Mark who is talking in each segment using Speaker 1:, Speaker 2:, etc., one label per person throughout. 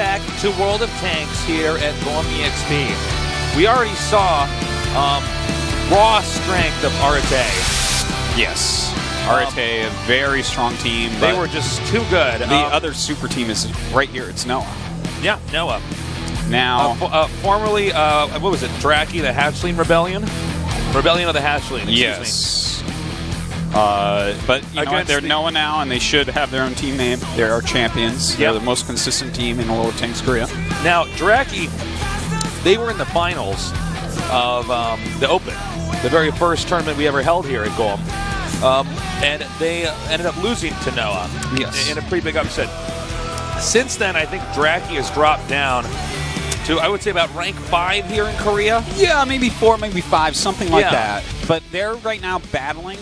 Speaker 1: back to World of Tanks here at GOMTV. We already saw raw strength of Ro.8.
Speaker 2: Yes. Ro.8, a very strong team.
Speaker 1: They were just too good.
Speaker 2: The other super team is right here. It's Noah.
Speaker 1: Yeah, Noah.
Speaker 2: Now,
Speaker 1: formerly, what was it? DRAKI, the Hatchling Rebellion? Rebellion of the Hatchling, excuse
Speaker 2: yes. But you know what? They're Noah now, and they should have their own team name. They are champions.
Speaker 1: Yep.
Speaker 2: They're the most consistent team in World of Tanks Korea.
Speaker 1: Now, DRAKI, they were in the finals of the Open, the very first tournament we ever held here at GOM. And they ended up losing to Noah in a pretty big upset. Since then, I think DRAKI has dropped down to, I would say, about rank 5 here in Korea.
Speaker 2: Yeah, maybe 4, maybe 5, something like that. But they're right now battling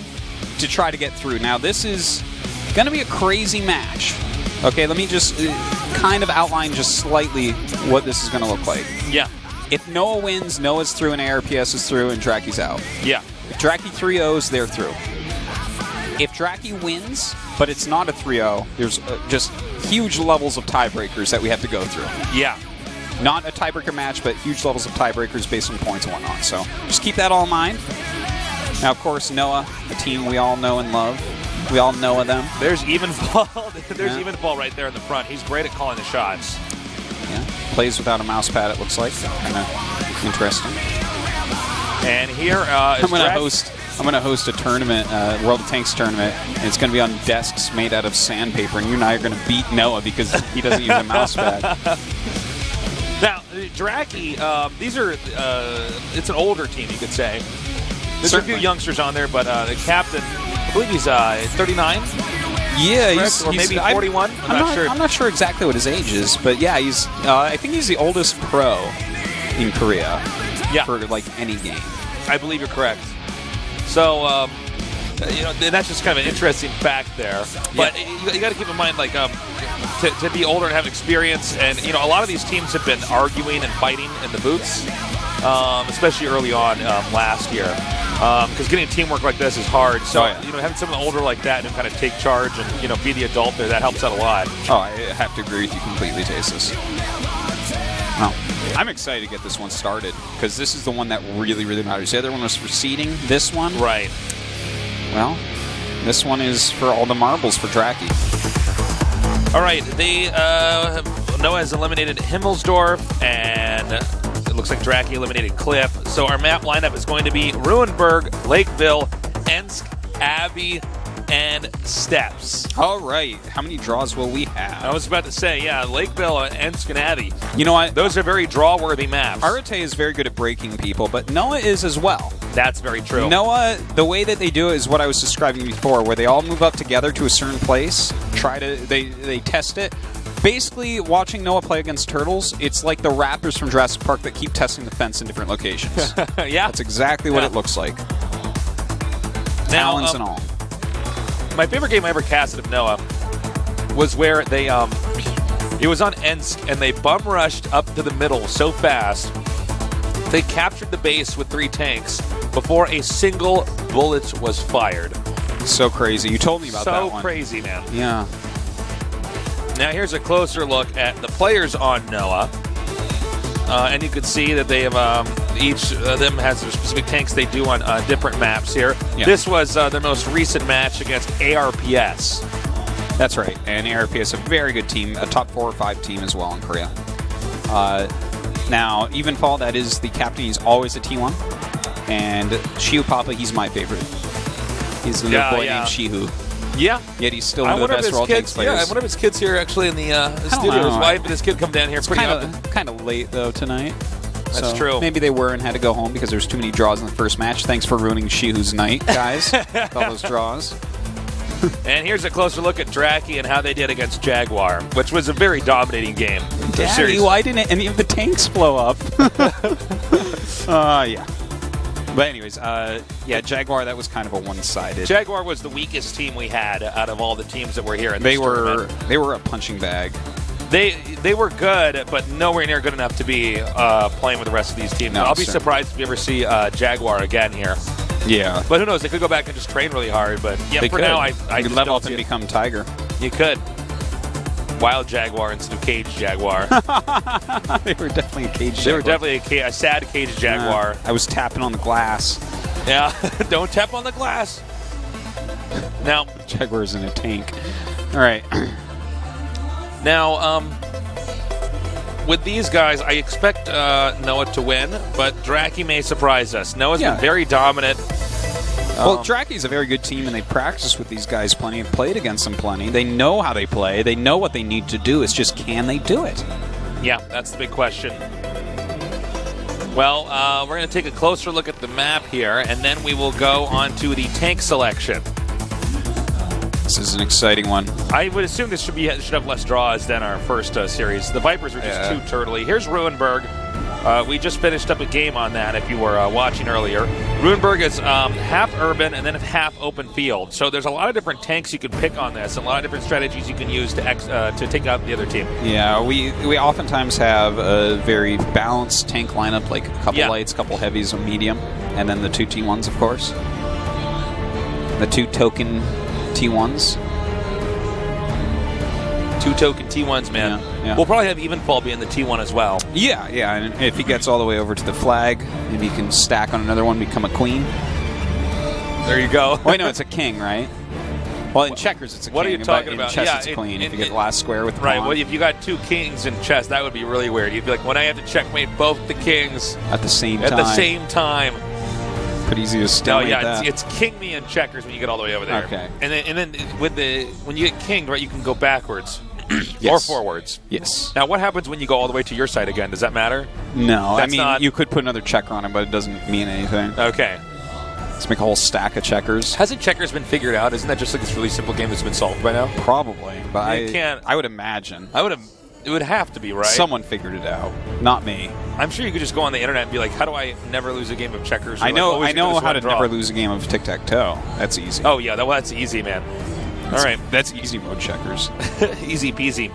Speaker 2: to try to get through. Now, this is going to be a crazy match. Okay, let me just kind of outline just slightly what this is going to look like.
Speaker 1: Yeah.
Speaker 2: If Noah wins, Noah's through and ARPS is through and DRAKI's out.
Speaker 1: Yeah.
Speaker 2: If DRAKI 3-0s, they're through. If DRAKI wins, but it's not a 3-0, there's just huge levels of tiebreakers that we have to go through.
Speaker 1: Yeah.
Speaker 2: Not a tiebreaker match, but huge levels of tiebreakers based on points and whatnot. So just keep that all in mind. Now, of course, Noah, a team we all know and love. We all know of them.
Speaker 1: There's Evenfall. There's Evenfall right there in the front. He's great at calling the shots.
Speaker 2: Yeah. Plays without a mouse pad, it looks like. Kind of interesting.
Speaker 1: And here is
Speaker 2: I'm going to host a tournament, World of Tanks tournament, and it's going to be on desks made out of sandpaper, and you and I are going to beat Noah because he doesn't use a mouse pad.
Speaker 1: Now, DRAKI, these are, it's an older team, you could say. There's a few youngsters on there, but the captain, I believe he's 39?
Speaker 2: Yeah,
Speaker 1: or maybe 41? I'm not sure.
Speaker 2: I'm not sure exactly what his age is, but yeah, he's. I think he's the oldest pro in Korea for like any game.
Speaker 1: I believe you're correct. So, you know, that's just kind of an interesting fact there. But you got to keep in mind, like, to be older and have experience, and you know, a lot of these teams have been arguing and fighting in the booths, especially early on last year. Because getting teamwork like this is hard. So, you know, having someone older like that who kind of take charge and, you know, be the adult there, that helps out a lot.
Speaker 2: Oh, I have to agree with you completely, Tasis. Well, I'm excited to get this one started because this is the one that really, really matters. The other one was for seeding. This one,
Speaker 1: right?
Speaker 2: Well, this one is for all the marbles for DRAKI.
Speaker 1: All right, Noah has eliminated Himmelsdorf, and it looks like DRAKI eliminated Cliff. So our map lineup is going to be Ruinberg, Lakeville, Ensk, Abbey, and Steps.
Speaker 2: All right. How many draws will we have?
Speaker 1: I was about to say, yeah, Lakeville, Ensk, and Abbey.
Speaker 2: You know what?
Speaker 1: Those are very draw-worthy maps.
Speaker 2: Ro.8 is very good at breaking people, but Noah is as well.
Speaker 1: That's very true.
Speaker 2: Noah, the way that they do it is what I was describing before, where they all move up together to a certain place, they test it. Basically, watching Noah play against turtles, it's like the raptors from Jurassic Park that keep testing the fence in different locations.
Speaker 1: Yeah.
Speaker 2: That's exactly what it looks like. Talons and all.
Speaker 1: My favorite game I ever casted of Noah was where they, it was on Ensk, and they bum rushed up to the middle so fast, they captured the base with 3 tanks before a single bullet was fired.
Speaker 2: So crazy. You told me about that one.
Speaker 1: So crazy, man.
Speaker 2: Yeah.
Speaker 1: Now here's a closer look at the players on Noah. And you can see that they have each of them has their specific tanks they do on different maps here. Yeah. This was their most recent match against ARPS.
Speaker 2: That's right. And ARPS, a very good team, a top 4 or 5 team as well in Korea. Now, Evenfall, that is the captain. He's always a T1. And Shihu Papa, he's my favorite. He's the little boy named Shihu.
Speaker 1: Yeah.
Speaker 2: Yet he's still one of the best World Tanks players.
Speaker 1: Yeah, I wonder if his kid's here actually in the studio. His wife and his kid come down here pretty often.
Speaker 2: Kind of late, though, tonight.
Speaker 1: That's true.
Speaker 2: Maybe they were and had to go home because there's too many draws in the first match. Thanks for ruining Shihu's night, guys. With all those draws.
Speaker 1: And here's a closer look at DRAKI and how they did against Jaguar, which was a very dominating game.
Speaker 2: Daddy, why didn't any of the tanks blow up? Yeah. But anyways, yeah, Jaguar, that was kind of a one-sided.
Speaker 1: Jaguar was the weakest team we had out of all the teams that were here.
Speaker 2: They were a punching bag.
Speaker 1: They were good, but nowhere near good enough to be playing with the rest of these teams. No, I'll be surprised if we ever see Jaguar again here.
Speaker 2: Yeah.
Speaker 1: But who knows? They could go back and just train really hard. But yeah,
Speaker 2: they
Speaker 1: for
Speaker 2: could.
Speaker 1: now, I
Speaker 2: could level up and become Tiger.
Speaker 1: You could. Wild Jaguar instead of Cage Jaguar.
Speaker 2: They were definitely a cage jaguar.
Speaker 1: They were definitely a sad Cage Jaguar.
Speaker 2: I was tapping on the glass.
Speaker 1: Yeah, don't tap on the glass. Now,
Speaker 2: Jaguar's in a tank. All right.
Speaker 1: Now, with these guys, I expect Noah to win, but DRAKI may surprise us. Noah's been very dominant.
Speaker 2: Well, DRAKI's a very good team, and they practice with these guys plenty and played against them plenty. They know how they play. They know what they need to do. It's just, can they do it?
Speaker 1: Yeah, that's the big question. Well, we're going to take a closer look at the map here, and then we will go on to the tank selection.
Speaker 2: This is an exciting one.
Speaker 1: I would assume this should have less draws than our first series. The Vipers are just too turtly. Here's Ruinberg. We just finished up a game on that, if you were watching earlier. Ruinberg is half urban and then half open field. So there's a lot of different tanks you can pick on this, and a lot of different strategies you can use to take out the other team. Yeah,
Speaker 2: we oftentimes have a very balanced tank lineup, like a couple lights, a couple heavies, a medium, and then the 2 T1s, of course. The 2 token T1s.
Speaker 1: 2 token T1s, man.
Speaker 2: Yeah.
Speaker 1: We'll probably have Evenfall be in the T1 as well.
Speaker 2: Yeah, and if he gets all the way over to the flag, maybe he can stack on another one, become a queen.
Speaker 1: There you go.
Speaker 2: Wait, no, it's a king, right? Well, in checkers, it's a king.
Speaker 1: What are you talking
Speaker 2: in
Speaker 1: about?
Speaker 2: Chess, it's a queen. If you get the last square with the
Speaker 1: right.
Speaker 2: pawn.
Speaker 1: Well, if you got 2 kings in chess, that would be really weird. You'd be like, when I have to checkmate both the kings
Speaker 2: at the same
Speaker 1: time.
Speaker 2: Pretty easy to stalemate that.
Speaker 1: It's king me in checkers when you get all the way over there.
Speaker 2: Okay.
Speaker 1: And then when you get king, right, you can go backwards.
Speaker 2: Yes.
Speaker 1: Or forwards.
Speaker 2: Yes.
Speaker 1: Now, what happens when you go all the way to your side again? Does that matter?
Speaker 2: No. You could put another checker on it, but it doesn't mean anything.
Speaker 1: Okay.
Speaker 2: Let's make a whole stack of checkers.
Speaker 1: Hasn't checkers been figured out? Isn't that just like this really simple game that's been solved by now?
Speaker 2: Probably. But
Speaker 1: I
Speaker 2: would imagine.
Speaker 1: It would have to be, right?
Speaker 2: Someone figured it out. Not me.
Speaker 1: I'm sure you could just go on the internet and be like, how do I never lose a game of checkers?
Speaker 2: I know how to never lose a game of tic-tac-toe. That's easy.
Speaker 1: Oh, yeah. That's easy, man. All right.
Speaker 2: That's easy mode checkers.
Speaker 1: Easy peasy.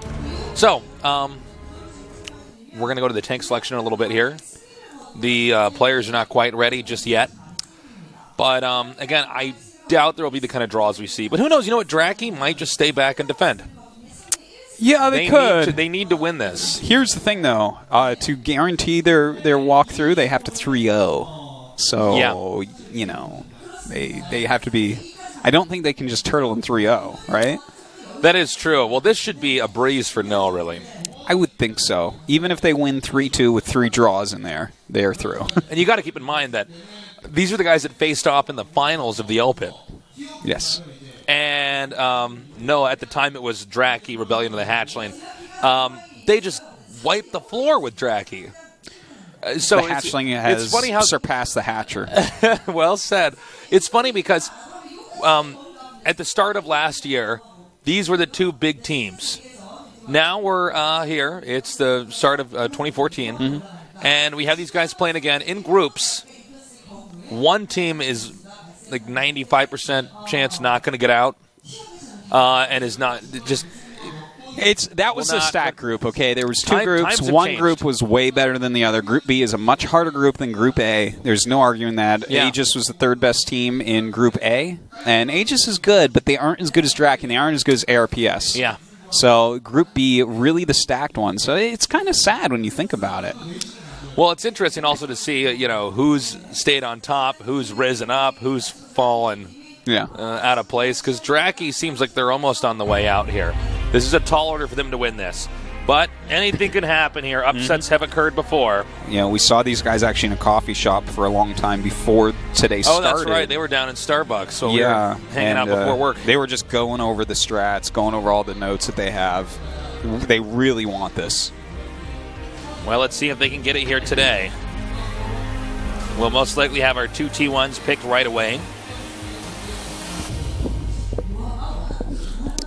Speaker 1: So, we're going to go to the tank selection in a little bit here. The players are not quite ready just yet. But, again, I doubt there will be the kind of draws we see. But who knows? You know what? DRAKI might just stay back and defend.
Speaker 2: Yeah, they could.
Speaker 1: They need to win this.
Speaker 2: Here's the thing, though. To guarantee their walkthrough, they have to 3-0. So, they have to be... I don't think they can just turtle in 3-0, right?
Speaker 1: That is true. Well, this should be a breeze for Noah, really.
Speaker 2: I would think so. Even if they win 3-2 with 3 draws in there, they are through.
Speaker 1: And you got to keep in mind that these are the guys that faced off in the finals of the Open.
Speaker 2: Yes.
Speaker 1: And Noah, at the time it was DRAKI, Rebellion of the Hatchling. They just wiped the floor with DRAKI. So
Speaker 2: the Hatchling has surpassed the Hatcher.
Speaker 1: Well said. It's funny because at the start of last year, these were the 2 big teams. Now we're here. It's the start of 2014. And we have these guys playing again in groups. One team is like 95% chance not going to get out and is not just...
Speaker 2: That was a stack group, okay? There was 2 groups. One group was way better than the other. Group B is a much harder group than Group A. There's no arguing that.
Speaker 1: Yeah.
Speaker 2: Aegis was the 3rd best team in Group A. And Aegis is good, but they aren't as good as DRAKI, and they aren't as good as ARPS.
Speaker 1: Yeah.
Speaker 2: So Group B, really the stacked one. So it's kind of sad when you think about it.
Speaker 1: Well, it's interesting also to see, who's stayed on top, who's risen up, who's fallen out of place, because DRAKI seems like they're almost on the way out here. This is a tall order for them to win this. But anything can happen here. Upsets have occurred before.
Speaker 2: Yeah, we saw these guys actually in a coffee shop for a long time before today started.
Speaker 1: Oh, that's right. They were down in Starbucks, so we were hanging out before work.
Speaker 2: They were just going over the strats, going over all the notes that they have. They really want this.
Speaker 1: Well, let's see if they can get it here today. We'll most likely have our 2 T1s picked right away.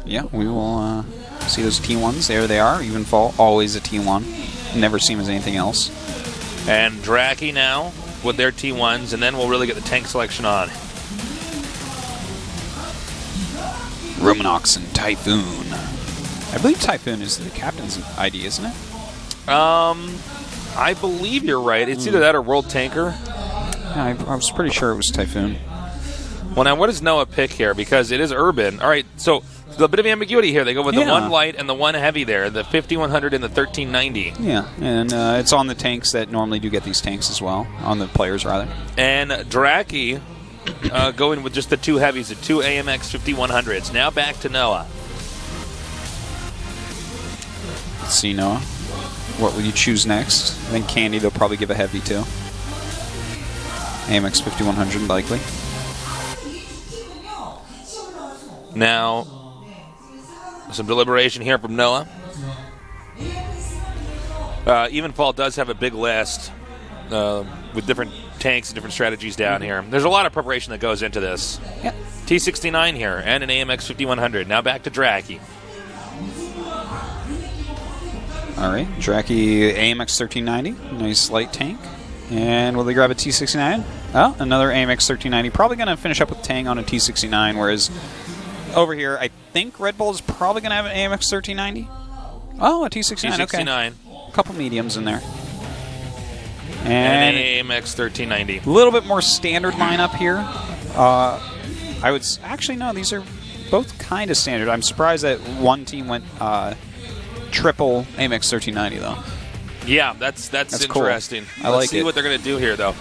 Speaker 2: Yeah, we will see those T1s. There they are. Evenfall, always a T1. Never see them as anything else.
Speaker 1: And DRAKI now with their T1s, and then we'll really get the tank selection on.
Speaker 2: Romanox and Typhoon. I believe Typhoon is the captain's ID, isn't it?
Speaker 1: I believe you're right. It's either that or World Tanker.
Speaker 2: Yeah, I was pretty sure it was Typhoon.
Speaker 1: Well, now, what does Noah pick here? Because it is urban. All right, so a bit of ambiguity here. They go with the
Speaker 2: Yeah.
Speaker 1: one light and the one heavy there, the 5100 and the 1390.
Speaker 2: Yeah, and it's on the tanks that normally do get these tanks as well, on the players rather.
Speaker 1: And DRAKI going with just the two heavies, the two AMX 5100s. Now back to Noah.
Speaker 2: Let's see, Noah. What will you choose next? I think Candy they'll probably give a heavy too. AMX 5100 likely.
Speaker 1: Now, some deliberation here from Noah. Evenfall does have a big list with different tanks and different strategies down here. There's a lot of preparation that goes into this.
Speaker 2: Yep.
Speaker 1: T69 here and an AMX 5100. Now back to DRAKI.
Speaker 2: All right, DRAKI AMX 1390, nice light tank. And will they grab a T69? Oh, another AMX 1390. Probably going to finish up with Tang on a T69, whereas over here, I think Red Bull is probably going to have an AMX 1390. Oh, a T69,
Speaker 1: T69.
Speaker 2: okay. A couple mediums in there.
Speaker 1: And an AMX 1390.
Speaker 2: A little bit more standard lineup here. I would actually, no, these are both kind of standard. I'm surprised that one team went triple AMX 1390, though.
Speaker 1: Yeah, that's interesting.
Speaker 2: Cool. I
Speaker 1: Let's
Speaker 2: like
Speaker 1: see
Speaker 2: it.
Speaker 1: what they're going to do here, though.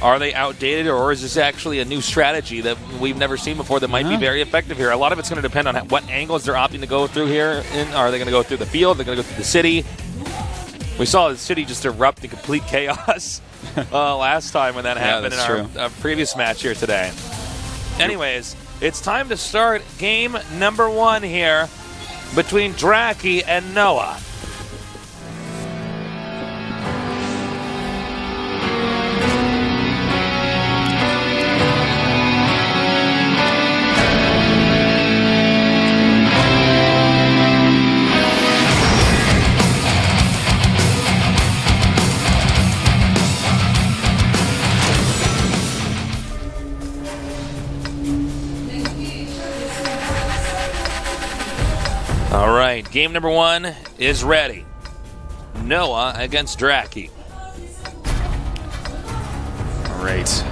Speaker 1: Are they outdated, or is this actually a new strategy that we've never seen before that might be very effective here? A lot of it's going to depend on what angles they're opting to go through here. Are they going to go through the field? Are they going to go through the city? We saw the city just erupt in complete chaos last time when that happened in our previous match here today. Anyways, it's time to start game number 1 here between DRAKI and Noah. All right, game number 1 is ready. Noah against DRAKI.
Speaker 2: All right.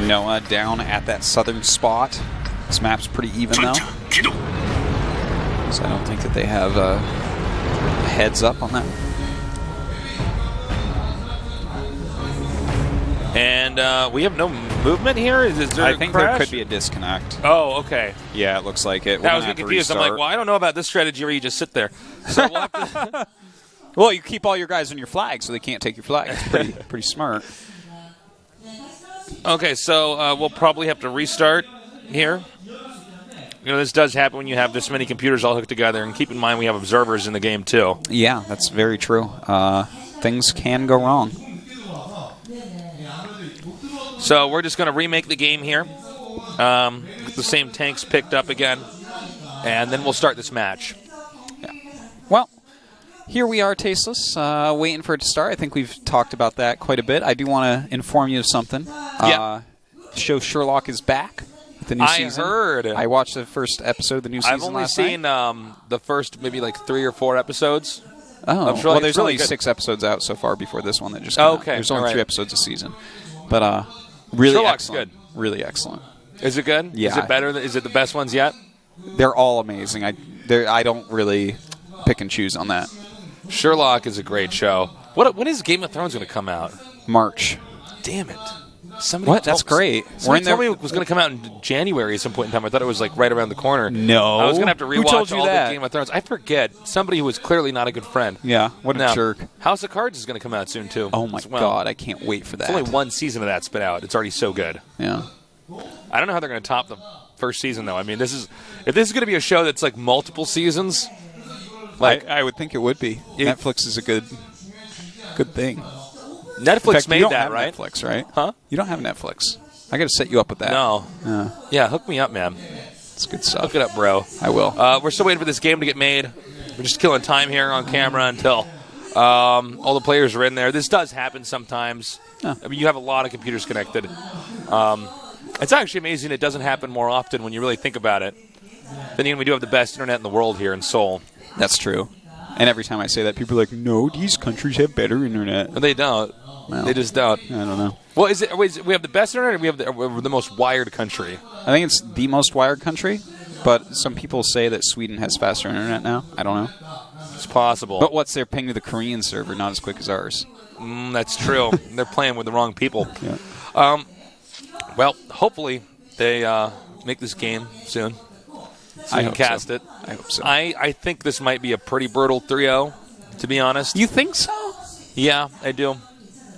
Speaker 2: Noah down at that southern spot. This map's pretty even, though. So I don't think that they have a heads up on that.
Speaker 1: And we have no movement here? Is there
Speaker 2: I think
Speaker 1: a crash?
Speaker 2: there could be a disconnect.
Speaker 1: Oh, okay.
Speaker 2: Yeah, it looks like it.
Speaker 1: I was getting confused. I'm like, well, I don't know about this strategy where you just sit there. So we'll have to...
Speaker 2: Well, you keep all your guys on your flag so they can't take your flag. It's pretty smart.
Speaker 1: Okay, so we'll probably have to restart here. You know, this does happen when you have this many computers all hooked together. And keep in mind we have observers in the game, too.
Speaker 2: Yeah, that's very true. Things can go wrong.
Speaker 1: So we're just going to remake the game here. Get the same tanks picked up again. And then we'll start this match.
Speaker 2: Yeah. Well, here we are, Tasteless, waiting for it to start. I think we've talked about that quite a bit. I do want to inform you of something.
Speaker 1: Yeah.
Speaker 2: The show Sherlock is back with the new season.
Speaker 1: I heard.
Speaker 2: I watched the first episode of the new season last night.
Speaker 1: I've only seen the first maybe like 3 or 4 episodes.
Speaker 2: Oh,
Speaker 1: well,
Speaker 2: there's
Speaker 1: really
Speaker 2: only
Speaker 1: good.
Speaker 2: 6 episodes out so far before this one that just came out.
Speaker 1: Okay.
Speaker 2: There's only
Speaker 1: all right.
Speaker 2: 3 episodes a season. But really
Speaker 1: Sherlock's
Speaker 2: excellent.
Speaker 1: good.
Speaker 2: Really excellent.
Speaker 1: Is it good?
Speaker 2: Yeah.
Speaker 1: Is it better? Is it the best ones yet?
Speaker 2: They're all amazing. I don't really pick and choose on that.
Speaker 1: Sherlock is a great show. When is Game of Thrones going to come out?
Speaker 2: March.
Speaker 1: Damn it.
Speaker 2: What? That's great.
Speaker 1: Somebody told me it was going to come out in January at some point in time. I thought it was like right around the corner.
Speaker 2: No.
Speaker 1: I was going to have to
Speaker 2: Who told
Speaker 1: rewatch
Speaker 2: you
Speaker 1: all
Speaker 2: that?
Speaker 1: the Game of Thrones. I forget. Somebody who was clearly not a good friend.
Speaker 2: Yeah, what a
Speaker 1: No.
Speaker 2: jerk.
Speaker 1: House of Cards is going to come out soon, too.
Speaker 2: Oh, my
Speaker 1: as well.
Speaker 2: God. I can't wait for that.
Speaker 1: It's only 1 season of that's been out. It's already so good.
Speaker 2: Yeah.
Speaker 1: I don't know how they're going to top the first season, though. I mean, if this is going to be a show that's like multiple seasons, like
Speaker 2: I would think it would be. Netflix is a good thing.
Speaker 1: Netflix
Speaker 2: In fact,
Speaker 1: made
Speaker 2: you don't
Speaker 1: that,
Speaker 2: have
Speaker 1: right?
Speaker 2: Netflix, right?
Speaker 1: Huh?
Speaker 2: You don't have Netflix. I got to set you up with that.
Speaker 1: No.
Speaker 2: Yeah.
Speaker 1: Yeah, hook me up, man.
Speaker 2: It's good stuff.
Speaker 1: Hook it up, bro.
Speaker 2: I will.
Speaker 1: We're still waiting for this game to get made. We're just killing time here on camera until all the players are in there. This does happen sometimes.
Speaker 2: Yeah.
Speaker 1: I mean, you have a lot of computers connected. It's actually amazing it doesn't happen more often when you really think about it. Then again, we do have the best internet in the world here in Seoul.
Speaker 2: That's true. And every time I say that, people are like, no, these countries have better internet.
Speaker 1: But they don't.
Speaker 2: Well,
Speaker 1: they just don't.
Speaker 2: I don't know.
Speaker 1: Well, we have the best internet, or we're the most wired country?
Speaker 2: I think it's the most wired country. but some people say that Sweden has faster internet now. I don't know.
Speaker 1: It's possible.
Speaker 2: But what's their ping to the Korean server? Not as quick as ours.
Speaker 1: That's true. They're playing with the wrong people.
Speaker 2: Yeah.
Speaker 1: Well, hopefully they make this game soon. So you can cast it.
Speaker 2: I hope so.
Speaker 1: I think this might be a pretty brutal 3-0, to be honest.
Speaker 2: You think so?
Speaker 1: Yeah, I do.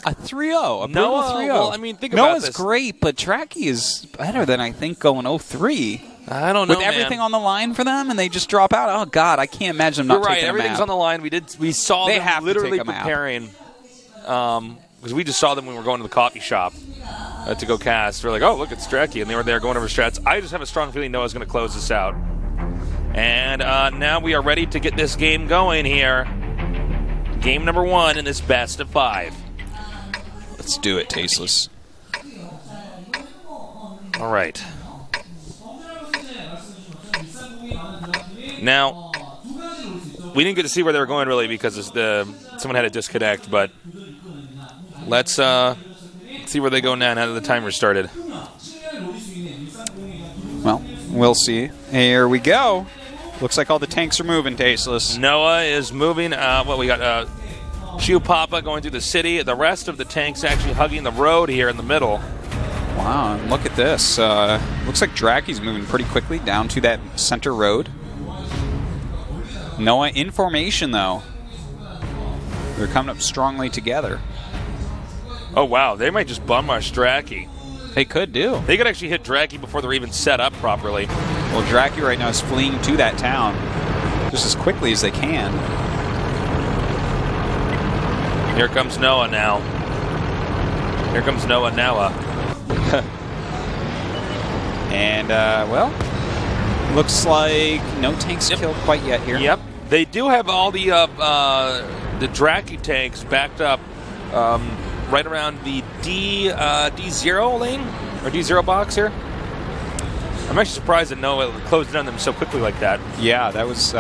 Speaker 2: A 3-0. A brutal 3-0.
Speaker 1: Well, I mean, think about this.
Speaker 2: Noah's great, but DRAKI is better than I think going 0-3.
Speaker 1: I don't know,
Speaker 2: with everything on the line for them, and they just drop out. Oh God, I can't imagine them not taking
Speaker 1: Everything's
Speaker 2: them out.
Speaker 1: on the line. We saw
Speaker 2: They
Speaker 1: them
Speaker 2: have
Speaker 1: literally
Speaker 2: to take them
Speaker 1: preparing. Because we just saw them when we were going to the coffee shop to go cast. We're like, oh, look, it's DRAKI, and they were there going over strats. I just have a strong feeling Noah's going to close this out. And now we are ready to get this game going here. Game number 1 in this best of 5.
Speaker 2: Let's do it, Tasteless.
Speaker 1: All right. Now, we didn't get to see where they were going really because someone had a disconnect, but let's see where they go now that the timer started.
Speaker 2: Well, we'll see. Here we go. Looks like all the tanks are moving, Tasteless.
Speaker 1: Noah is moving. We got Shoe Papa going through the city. The rest of the tanks actually hugging the road here in the middle.
Speaker 2: Wow, and look at this. Looks like DRAKI's moving pretty quickly down to that center road. Noah in formation, though. They're coming up strongly together.
Speaker 1: Oh, wow. They might just bum rush DRAKI.
Speaker 2: They could do.
Speaker 1: They could actually hit DRAKI before they're even set up properly.
Speaker 2: Well, DRAKI right now is fleeing to that town just as quickly as they can.
Speaker 1: Here comes Noah now. Here comes Noah.
Speaker 2: And, well, looks like no tanks killed quite yet here.
Speaker 1: Yep. They do have all the DRAKI tanks backed up right around the D0 lane, or D0 box here. I'm actually surprised that Noah closed in on them so quickly like that.
Speaker 2: Yeah, that was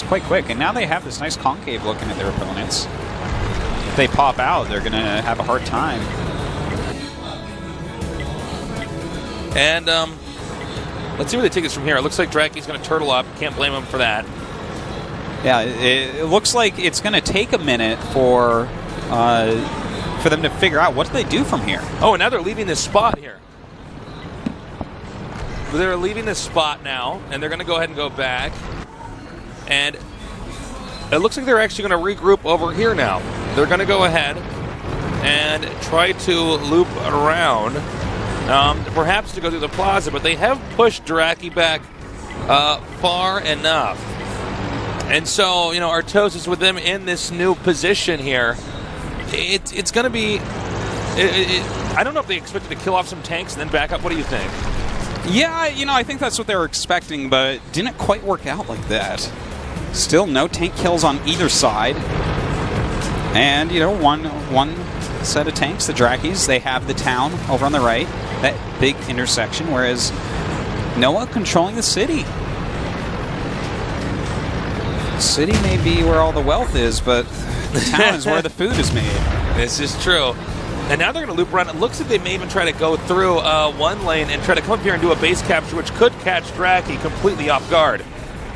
Speaker 2: quite quick. And now they have this nice concave looking at their opponents. If they pop out, they're going to have a hard time.
Speaker 1: And let's see where they take us from here. It looks like DRAKI's going to turtle up. Can't blame him for that.
Speaker 2: Yeah, it looks like it's going to take a minute for them to figure out what do they do from here.
Speaker 1: Oh, and now they're leaving this spot here. They're leaving this spot now, and they're going to go ahead and go back. And it looks like they're actually going to regroup over here now. They're going to go ahead and try to loop around, perhaps to go through the plaza, but they have pushed DRAKI back far enough. And so, Artosis with them in this new position here, it's going to be... I don't know if they expected to kill off some tanks and then back up. What do you think?
Speaker 2: Yeah, I think that's what they were expecting, but didn't quite work out like that. Still no tank kills on either side. And, one set of tanks, the DRAKIs, they have the town over on the right, that big intersection, whereas Noah controlling the city. The city may be where all the wealth is, but the town is where the food is made.
Speaker 1: This is true. And now they're going to loop around. It looks like they may even try to go through one lane and try to come up here and do a base capture, which could catch DRAKI completely off guard.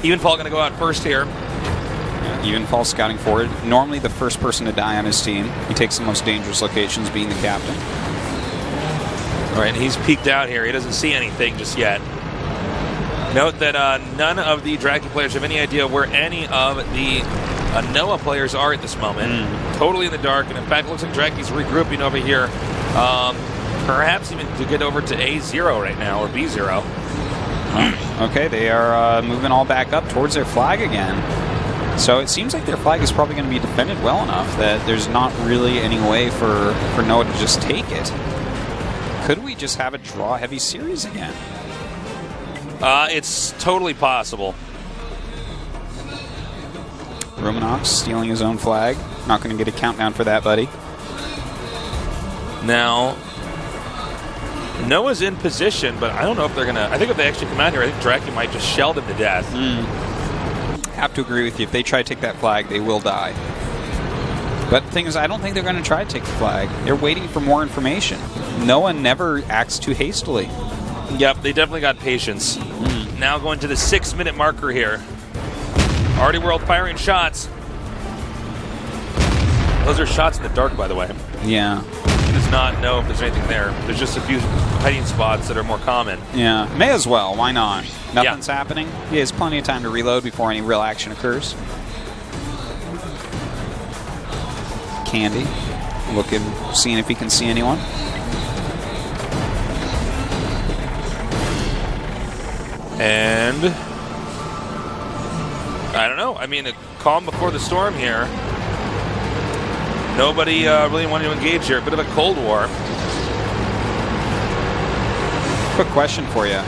Speaker 1: Evenfall going to go out first here.
Speaker 2: Yeah, Evenfall scouting forward. Normally the first person to die on his team. He takes the most dangerous locations, being the captain.
Speaker 1: All right, he's peeked out here. He doesn't see anything just yet. Note that none of the DRAKI players have any idea where any of the Noah players are at this moment. Totally in the dark, and in fact, it looks like DRAKI's regrouping over here, perhaps even to get over to A0 right now, or B0.
Speaker 2: Okay, they are moving all back up towards their flag again. So it seems like their flag is probably going to be defended well enough that there's not really any way for Noah to just take it. Could we just have a draw-heavy series again?
Speaker 1: It's totally possible.
Speaker 2: Romanox stealing his own flag. Not going to get a countdown for that, buddy.
Speaker 1: Now, Noah's in position, but I don't know if they're going to... I think if they actually come out here, I think DRAKI might just shell them to death.
Speaker 2: Have to agree with you. If they try to take that flag, they will die. But the thing is, I don't think they're going to try to take the flag. They're waiting for more information. Noah never acts too hastily.
Speaker 1: Yep, they definitely got patience. now going to the 6-minute marker here. Already World firing shots. Those are shots in the dark, by the way.
Speaker 2: Yeah.
Speaker 1: He does not know if there's anything there. There's just a few hiding spots that are more common.
Speaker 2: Yeah, may as well. Why not? Nothing's happening. He has plenty of time to reload before any real action occurs. Candy, looking, seeing if he can see anyone.
Speaker 1: And I don't know. I mean, a calm before the storm here. Nobody really wanted to engage here. A bit of a Cold War.
Speaker 2: Quick question for you.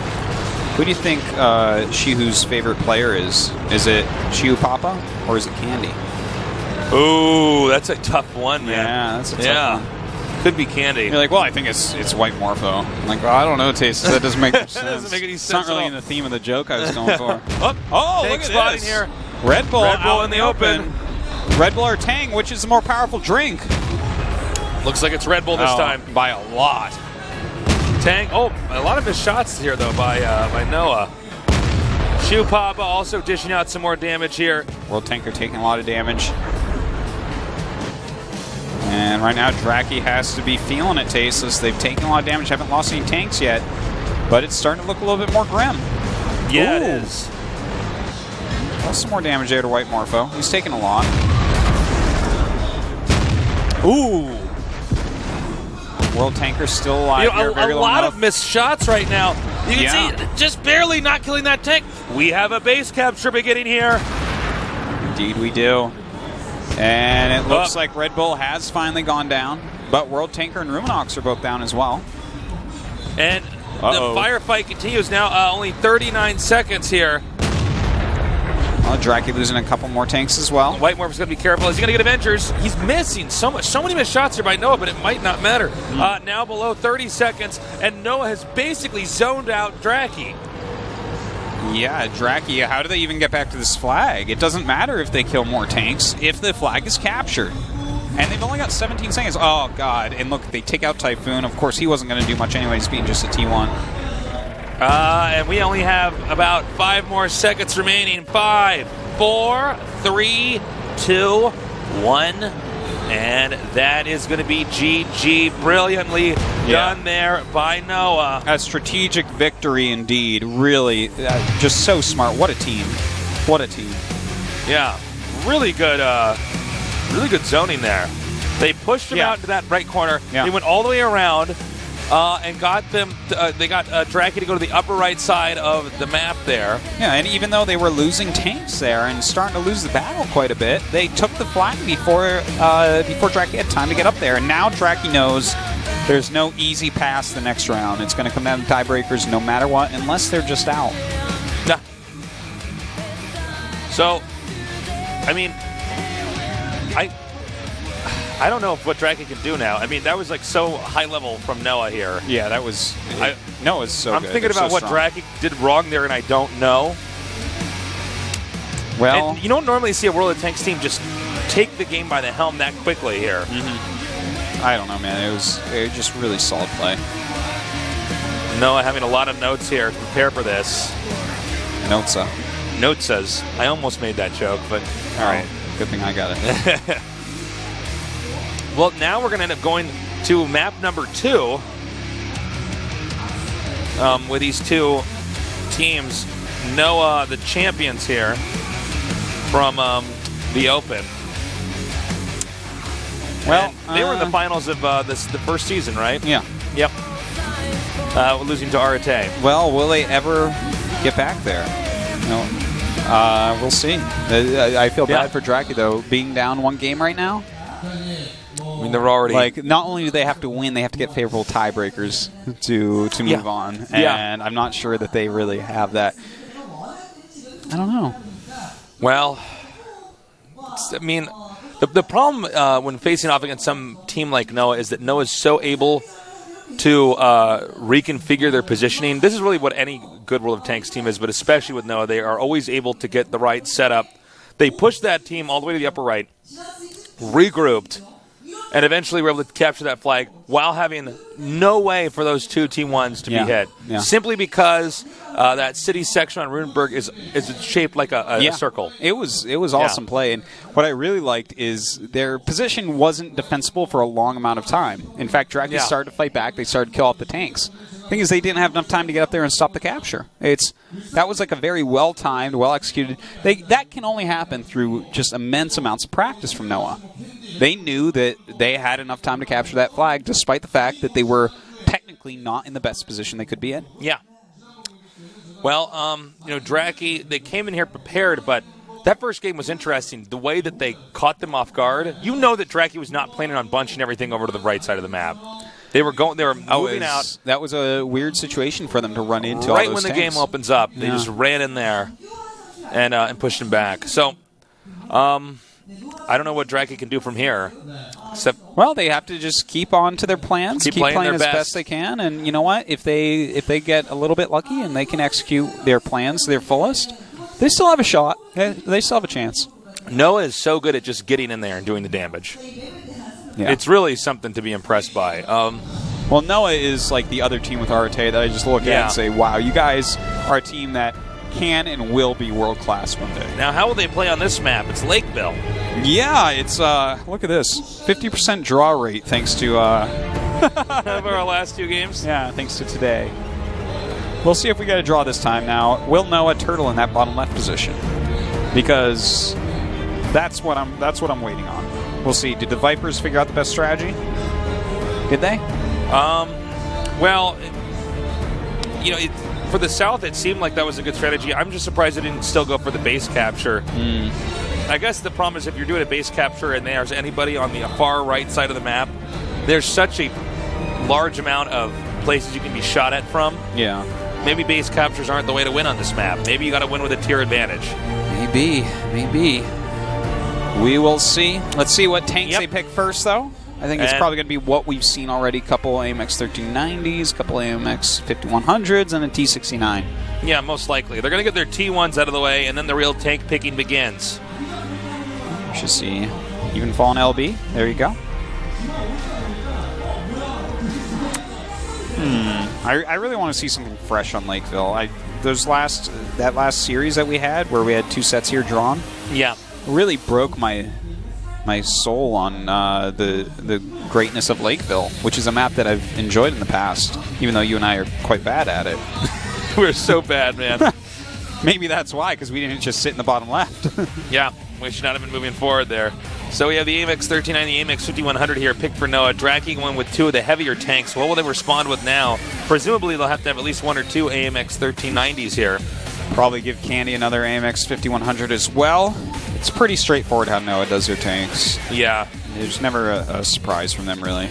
Speaker 2: Who do you think Shihu's favorite player is? Is it Shihu Papa or is it Candy?
Speaker 1: Ooh, that's a tough one, man.
Speaker 2: Yeah, that's a tough one.
Speaker 1: Could be Candy.
Speaker 2: You're like, well, I think it's White Morpho. I'm like, well, I don't know, Taste. That doesn't make much sense.
Speaker 1: That doesn't make any sense.
Speaker 2: It's not really in the theme of the joke I was going for.
Speaker 1: Oh,
Speaker 2: look at
Speaker 1: spotting
Speaker 2: this.
Speaker 1: here.
Speaker 2: Red Bull
Speaker 1: in the open.
Speaker 2: Red Bull or Tang, which is the more powerful drink?
Speaker 1: Looks like it's Red Bull this time.
Speaker 2: By a lot.
Speaker 1: Tang. Oh, a lot of missed shots here, though, by Noah. Shoe Papa also dishing out some more damage here.
Speaker 2: World Tanker taking a lot of damage. And right now, DRAKI has to be feeling it, Tasteless. They've taken a lot of damage, haven't lost any tanks yet, but it's starting to look a little bit more grim.
Speaker 1: Yeah, it is.
Speaker 2: Well, some more damage there to White Morpho. He's taking a lot. Ooh. World Tanker's still alive here.
Speaker 1: A lot of missed shots right now. You can see just barely not killing that tank. We have a base capture beginning here.
Speaker 2: Indeed we do. And it looks like Red Bull has finally gone down, but World Tanker and Ruminox are both down as well.
Speaker 1: And the firefight continues now. Only 39 seconds here.
Speaker 2: Well, DRAKI losing a couple more tanks as well.
Speaker 1: White Morpho's going to be careful. Is he going to get Avengers? He's missing so many missed shots here by Noah, but it might not matter. Now below 30 seconds, and Noah has basically zoned out DRAKI.
Speaker 2: Yeah, DRAKI, how do they even get back to this flag? It doesn't matter if they kill more tanks if the flag is captured. And they've only got 17 seconds. Oh, God. And look, they take out Typhoon. Of course, he wasn't going to do much anyways, being just a T1.
Speaker 1: And we only have about 5 more seconds remaining. 5, 4, 3, 2, 1. And that is going to be GG. Brilliantly done there by Noah.
Speaker 2: A strategic victory indeed. Really, just so smart. What a team. What a team.
Speaker 1: Yeah, really good zoning there. They pushed him out into that right corner.
Speaker 2: Yeah.
Speaker 1: They went all the way around and got them. They got DRAKI to go to the upper right side of the map there.
Speaker 2: Yeah, and even though they were losing tanks there and starting to lose the battle quite a bit, they took the flag before DRAKI had time to get up there. And now DRAKI knows there's no easy pass the next round. It's going to come down to tiebreakers no matter what, unless they're just out.
Speaker 1: Yeah. So, I mean, I don't know what DRAKI can do now. I mean, that was like so high level from Noah here.
Speaker 2: Yeah, that was. Noah's so
Speaker 1: I'm
Speaker 2: good.
Speaker 1: thinking about what DRAKI did wrong there, and I don't know.
Speaker 2: Well,
Speaker 1: and you don't normally see a World of Tanks team just take the game by the helm that quickly here.
Speaker 2: I don't know, man. It was just really solid play.
Speaker 1: Noah having a lot of notes here to prepare for this. Notesas. I almost made that joke, but all right.
Speaker 2: Good thing I got it.
Speaker 1: Well, now we're going to end up going to map number 2 with these two teams. Noah, the champions here from the Open.
Speaker 2: Well,
Speaker 1: and they were in the finals of the first season, right?
Speaker 2: Yeah.
Speaker 1: Yep. Losing to Arate.
Speaker 2: Well, will they ever get back there? No. We'll see. I feel bad for DRAKI, though, being down 1 game right now.
Speaker 1: I mean, they're already...
Speaker 2: Like, not only do they have to win, they have to get favorable tiebreakers to move on. And I'm not sure that they really have that. I don't know.
Speaker 1: Well, I mean, the problem when facing off against some team like Noah is that Noah is so able to reconfigure their positioning. This is really what any good World of Tanks team is, but especially with Noah, they are always able to get the right setup. They push that team all the way to the upper right, regrouped, and eventually were able to capture that flag while having no way for those two T1s to be hit.
Speaker 2: Yeah.
Speaker 1: Simply because that city section on Runeberg is shaped like a circle.
Speaker 2: It was awesome play, and what I really liked is their position wasn't defensible for a long amount of time. In fact, DRAKI started to fight back. They started to kill off the tanks. The thing is, they didn't have enough time to get up there and stop the capture. That was like a very well-timed, well-executed. That can only happen through just immense amounts of practice from Noah. They knew that they had enough time to capture that flag, despite the fact that they were technically not in the best position they could be in.
Speaker 1: Yeah. Well, DRAKI, they came in here prepared, but that first game was interesting. The way that they caught them off guard. You know that DRAKI was not planning on bunching everything over to the right side of the map. They were moving out.
Speaker 2: That was a weird situation for them to run into.
Speaker 1: Right
Speaker 2: all those
Speaker 1: when the
Speaker 2: tanks.
Speaker 1: game opens up, they just ran in there and pushed them back. So, I don't know what DRAKI can do from here.
Speaker 2: Well, they have to just keep on to their plans, keep playing as best they can, and you know what? If they get a little bit lucky and they can execute their plans to their fullest, they still have a shot. They still have a chance.
Speaker 1: Noah is so good at just getting in there and doing the damage.
Speaker 2: Yeah.
Speaker 1: It's really something to be impressed by.
Speaker 2: Well, Noah is like the other team with Ro.8 that I just look at and say, wow, you guys are a team that can and will be world-class one day.
Speaker 1: Now, how will they play on this map? It's Lakeville.
Speaker 2: Yeah, it's, look at this. 50% draw rate thanks to...
Speaker 1: Of our last two games?
Speaker 2: Yeah, thanks to today. We'll see if we get a draw this time now. Will Noah turtle in that bottom left position? Because that's what I'm waiting on. We'll see. Did the Vipers figure out the best strategy? Did they?
Speaker 1: Well, for the South, it seemed like that was a good strategy. I'm just surprised they didn't still go for the base capture. I guess the problem is if you're doing a base capture and there's anybody on the far right side of the map, there's such a large amount of places you can be shot at from.
Speaker 2: Yeah.
Speaker 1: Maybe base captures aren't the way to win on this map. Maybe you got to win with a tier advantage.
Speaker 2: Maybe. We will see. Let's see what tanks they pick first, though. I think it's probably going to be what we've seen already. Couple AMX 1390s, couple AMX 5100s, and a T69.
Speaker 1: Yeah, most likely. They're going to get their T1s out of the way, and then the real tank picking begins.
Speaker 2: We should see even fallen LB. There you go. I really want to see something fresh on Lakeville. That last series that we had, where we had 2 sets here drawn.
Speaker 1: Yeah.
Speaker 2: Really broke my soul on the greatness of Lakeville, which is a map that I've enjoyed in the past, even though you and I are quite bad at it.
Speaker 1: We're so bad, man.
Speaker 2: Maybe that's why, because we didn't just sit in the bottom left.
Speaker 1: Yeah, we should not have been moving forward there. So we have the AMX 1390, the AMX 5100 here, picked for Noah. DRAKI went with 2 of the heavier tanks. What will they respond with now? Presumably they'll have to have at least 1 or 2 AMX 1390s here.
Speaker 2: Probably give Candy another AMX 5100 as well. It's pretty straightforward how Noah does their tanks.
Speaker 1: Yeah.
Speaker 2: There's never a surprise from them, really.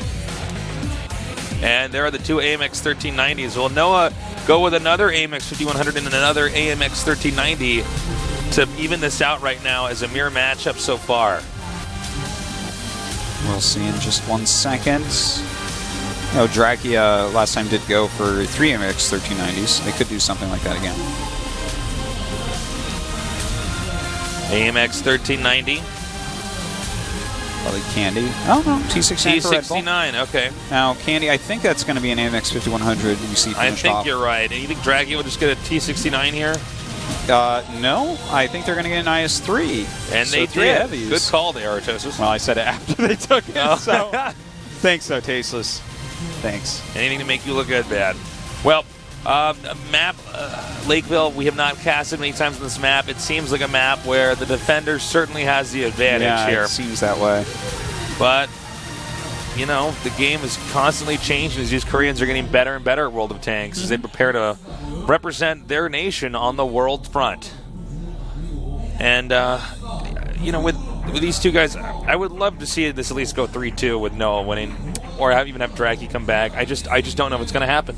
Speaker 1: And there are the 2 AMX 1390s. Will Noah go with another AMX 5100 and another AMX 1390 to even this out right now as a mirror matchup so far?
Speaker 2: We'll see in just 1 second. DRAKI last time did go for 3 AMX 1390s. They could do something like that again.
Speaker 1: AMX 1390.
Speaker 2: Probably Candy. Oh, no. T69 for Red Bull.
Speaker 1: T69, okay.
Speaker 2: Now, Candy, I think that's going to be an AMX 5100 you see
Speaker 1: I think you're right. And you think DRAKI will just get a T69 here?
Speaker 2: No. I think they're going to get an IS-3.
Speaker 1: And
Speaker 2: so
Speaker 1: they
Speaker 2: 3
Speaker 1: did.
Speaker 2: heavies.
Speaker 1: Good call there, Artosis.
Speaker 2: Well, I said it after they took it, so... Thanks, though, Tasteless. Thanks.
Speaker 1: Anything to make you look good, bad. Well, map, Lakeville, we have not casted many times on this map. It seems like a map where the defender certainly has the advantage here.
Speaker 2: It seems that way.
Speaker 1: But, the game is constantly changing as these Koreans are getting better and better at World of Tanks as they prepare to represent their nation on the world front. And, with these two guys, I would love to see this at least go 3-2 with Noah winning, or even have DRAKI come back. I just don't know what's going to happen.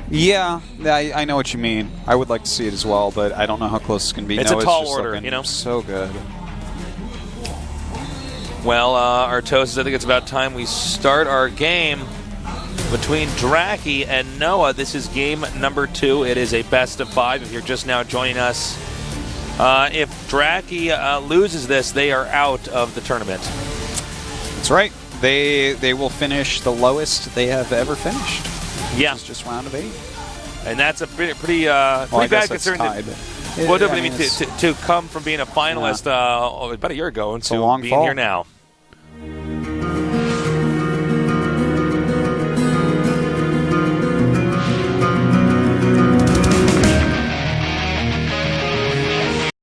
Speaker 2: Yeah, I know what you mean. I would like to see it as well, but I don't know how close it's going to be.
Speaker 1: It's a tall order,
Speaker 2: So good.
Speaker 1: Well, Artosis, I think it's about time we start our game between DRAKI and Noah. This is game number 2. It is a best of 5 if you're just now joining us. If DRAKI loses this, they are out of the tournament.
Speaker 2: That's right. They will finish the lowest they have ever finished.
Speaker 1: Yeah.
Speaker 2: Which is just round of 8.
Speaker 1: and that's a pretty bad concern. To come from being a finalist about a year ago into being here now.